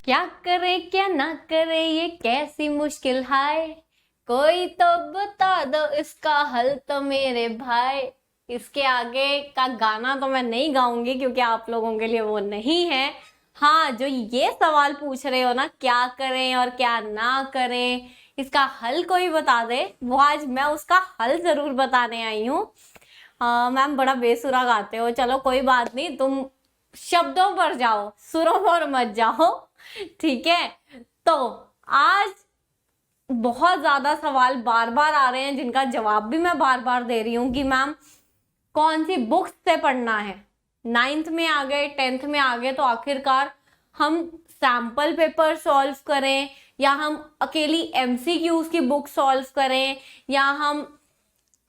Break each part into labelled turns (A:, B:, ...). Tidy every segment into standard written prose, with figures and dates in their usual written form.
A: क्या करे क्या ना करे ये कैसी मुश्किल है, कोई तो बता दो इसका हल तो मेरे भाई। इसके आगे का गाना तो मैं नहीं गाऊंगी क्योंकि आप लोगों के लिए वो नहीं है। हाँ, जो ये सवाल पूछ रहे हो ना, क्या करें और क्या ना करें, इसका हल कोई बता दे, वो आज मैं उसका हल जरूर बताने आई हूँ। मैम बड़ा बेसुरा गाते हो, चलो कोई बात नहीं, तुम शब्दों पर जाओ, सुरों पर मत जाओ। ठीक है, तो आज बहुत ज्यादा सवाल बार बार आ रहे हैं जिनका जवाब भी मैं बार बार दे रही हूँ कि मैम कौन सी बुक्स से पढ़ना है। 9th में आ गए, 10th में आ गए, तो आखिरकार हम सैंपल पेपर सॉल्व करें या हम अकेली एमसीक्यूज की बुक सॉल्व करें, या हम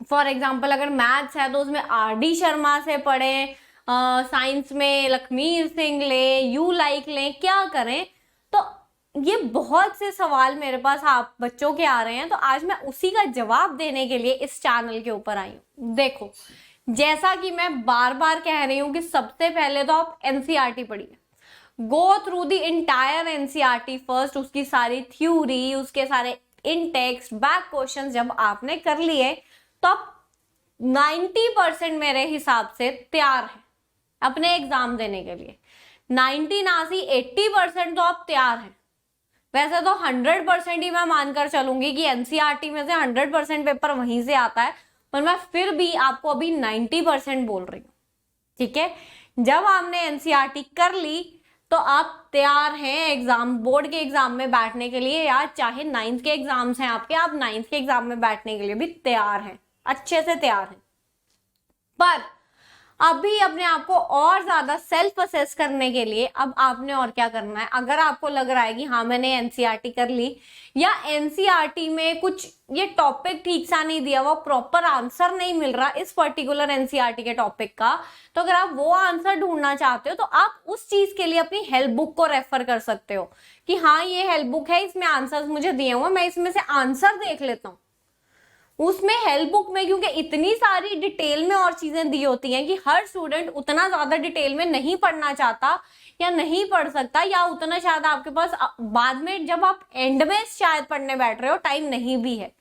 A: फॉर एग्जाम्पल अगर मैथ्स है तो उसमें आर.डी. शर्मा से पढ़ें, साइंस में लखमीर सिंह ले, यू लाइक लें, क्या करें। तो ये बहुत से सवाल मेरे पास आप बच्चों के आ रहे हैं, तो आज मैं उसी का जवाब देने के लिए इस चैनल के ऊपर आई हूँ। देखो, जैसा कि मैं बार बार कह रही हूँ कि सबसे पहले तो आप एनसीईआरटी पढ़िए, go through the entire NCERT first. उसकी सारी थ्योरी, उसके सारे इन टेक्स्ट बैक क्वेश्चन जब आपने कर लिए तो आप 90% मेरे हिसाब से तैयार है अपने एग्जाम देने के लिए। 90 ना सी 80% तो आप तैयार हैं। वैसे तो 100% ही मैं मानकर चलूंगी कि एनसीईआरटी में से 100% पेपर वहीं से आता है, पर मैं फिर भी आपको अभी 90% बोल रही हूँ। ठीक है, जब आपने एनसीईआरटी कर ली तो आप तैयार हैं एग्जाम, बोर्ड के एग्जाम में बैठने के लिए, या चाहे 9th के एग्जाम्स हैं आपके, आप 9th के एग्जाम में बैठने के लिए भी तैयार हैं, अच्छे से तैयार हैं। पर अभी अपने आप को और ज्यादा सेल्फ असेस करने के लिए अब आपने और क्या करना है। अगर आपको लग रहा है कि हाँ मैंने एनसीईआरटी कर ली, या एनसीईआरटी में कुछ ये टॉपिक ठीक सा नहीं दिया हुआ, प्रॉपर आंसर नहीं मिल रहा इस पर्टिकुलर एनसीईआरटी के टॉपिक का, तो अगर आप वो आंसर ढूंढना चाहते हो तो आप उस चीज के लिए अपनी हेल्प बुक को रेफर कर सकते हो कि हाँ ये हेल्प बुक है, इसमें आंसर मुझे दिए हुए, मैं इसमें से आंसर देख लेता हूँ। उसमें हेल्प बुक में क्योंकि इतनी सारी डिटेल में और चीजें दी होती हैं कि हर स्टूडेंट उतना ज्यादा डिटेल में नहीं पढ़ना चाहता या नहीं पढ़ सकता, या उतना शायद आपके पास बाद में जब आप एंड में शायद पढ़ने बैठ रहे हो टाइम नहीं भी है।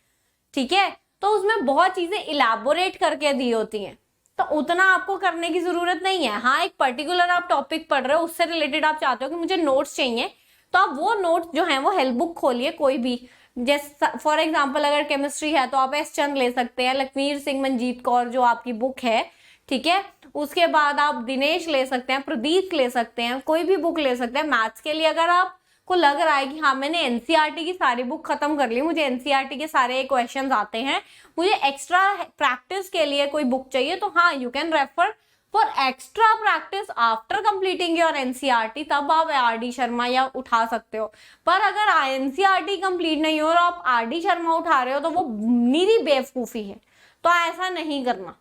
A: ठीक है, तो उसमें बहुत चीजें इलैबोरेट करके दी होती हैं, तो उतना आपको करने की जरूरत नहीं है। हाँ, एक पर्टिकुलर आप टॉपिक पढ़ रहे हो, उससे रिलेटेड आप चाहते हो कि मुझे नोट्स चाहिए, तो आप वो नोट्स जो है वो हेल्प बुक खोलिए कोई भी। जैसे फॉर एग्जाम्पल अगर केमिस्ट्री है तो आप एस चंद ले सकते हैं, लखमीर सिंह मंजीत कौर जो आपकी बुक है। ठीक है, उसके बाद आप दिनेश ले सकते हैं, प्रदीप ले सकते हैं, कोई भी बुक ले सकते हैं। मैथ्स के लिए अगर आपको लग रहा है कि हाँ मैंने एनसीईआरटी की सारी बुक खत्म कर ली, मुझे एनसीईआरटी के सारे क्वेश्चंस आते हैं, मुझे एक्स्ट्रा प्रैक्टिस के लिए कोई बुक चाहिए, तो हाँ you can refer for extra practice after completing your NCERT, तब आप आर.डी. शर्मा या उठा सकते हो। पर अगर एनसीईआरटी कंप्लीट नहीं हो और आप आर.डी. शर्मा उठा रहे हो तो वो निरी बेवकूफी है, तो ऐसा नहीं करना।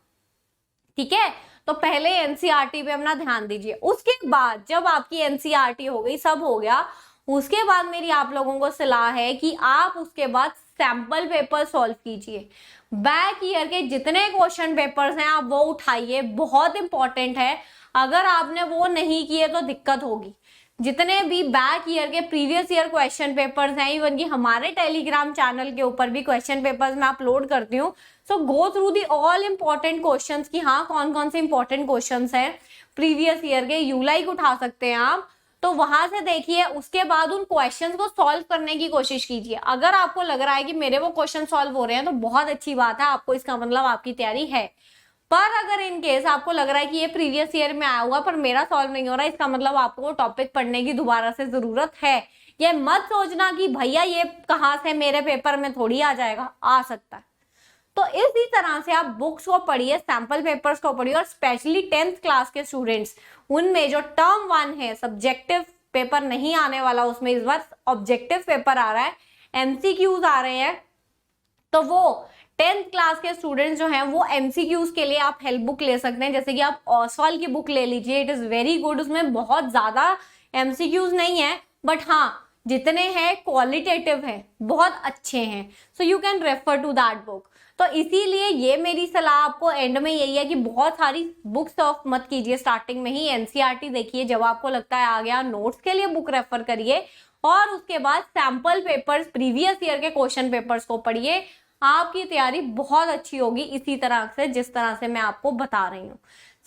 A: ठीक है, तो पहले एनसीईआरटी पे अपना ध्यान दीजिए। उसके बाद जब आपकी एनसीईआरटी हो गई, सब हो गया, उसके बाद मेरी आप लोगों को सलाह है कि आप उसके बाद सैंपल पेपर सॉल्व कीजिए। बैक ईयर के जितने क्वेश्चन पेपर्स हैं आप वो उठाइए, बहुत इंपॉर्टेंट है। अगर आपने वो नहीं किए तो दिक्कत होगी। जितने भी बैक ईयर के प्रीवियस ईयर क्वेश्चन पेपर्स हैं, इवन कि हमारे टेलीग्राम चैनल के ऊपर भी क्वेश्चन पेपर्स मैं अपलोड करती हूँ, so go through the all important questions कि हाँ कौन कौन से इंपॉर्टेंट क्वेश्चंस हैं प्रीवियस ईयर के। यू लाइक उठा सकते हैं आप, तो वहां से देखिए, उसके बाद उन क्वेश्चंस को सॉल्व करने की कोशिश कीजिए। अगर आपको लग रहा है कि मेरे वो क्वेश्चन सॉल्व हो रहे हैं तो बहुत अच्छी बात है, आपको इसका मतलब आपकी तैयारी है। पर अगर इन केस आपको लग रहा है कि ये प्रीवियस ईयर में आया हुआ पर मेरा सॉल्व नहीं हो रहा, इसका मतलब आपको टॉपिक पढ़ने की दोबारा से जरूरत है। ये मत सोचना कि भैया ये कहाँ से मेरे पेपर में थोड़ी आ जाएगा, आ सकता है। तो इसी तरह से आप बुक्स को पढ़िए, सैंपल पेपर्स को पढ़िए, और स्पेशली 10th क्लास के स्टूडेंट्स, उनमें जो टर्म 1 है, सब्जेक्टिव पेपर नहीं आने वाला, उसमें इस बार ऑब्जेक्टिव पेपर आ रहा है, एमसीक्यूज आ रहे हैं, तो वो 10th क्लास के स्टूडेंट्स जो हैं वो एमसीक्यूज के लिए आप हेल्प बुक ले सकते हैं। जैसे कि आप ओसवाल की बुक ले लीजिए, इट इज वेरी गुड। उसमें बहुत ज्यादा एमसीक्यूज नहीं है, बट हाँ जितने हैं क्वालिटेटिव हैं, बहुत अच्छे हैं। So you can refer to that book. तो इसीलिए ये मेरी सलाह आपको एंड में यही है कि बहुत सारी बुक्स ऑफ मत कीजिए, स्टार्टिंग में ही एनसीईआरटी देखिए, जब आपको लगता है आ गया नोट्स के लिए बुक रेफर करिए, और उसके बाद सैंपल पेपर्स, प्रीवियस ईयर के क्वेश्चन पेपर्स को पढ़िए। आपकी तैयारी बहुत अच्छी होगी इसी तरह से जिस तरह से मैं आपको बता रही हूँ।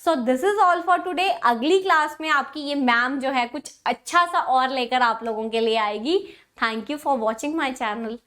A: So this is all for today. अगली क्लास में आपकी ये मैम जो है कुछ अच्छा सा और लेकर आप लोगों के लिए आएगी। Thank you for watching my channel.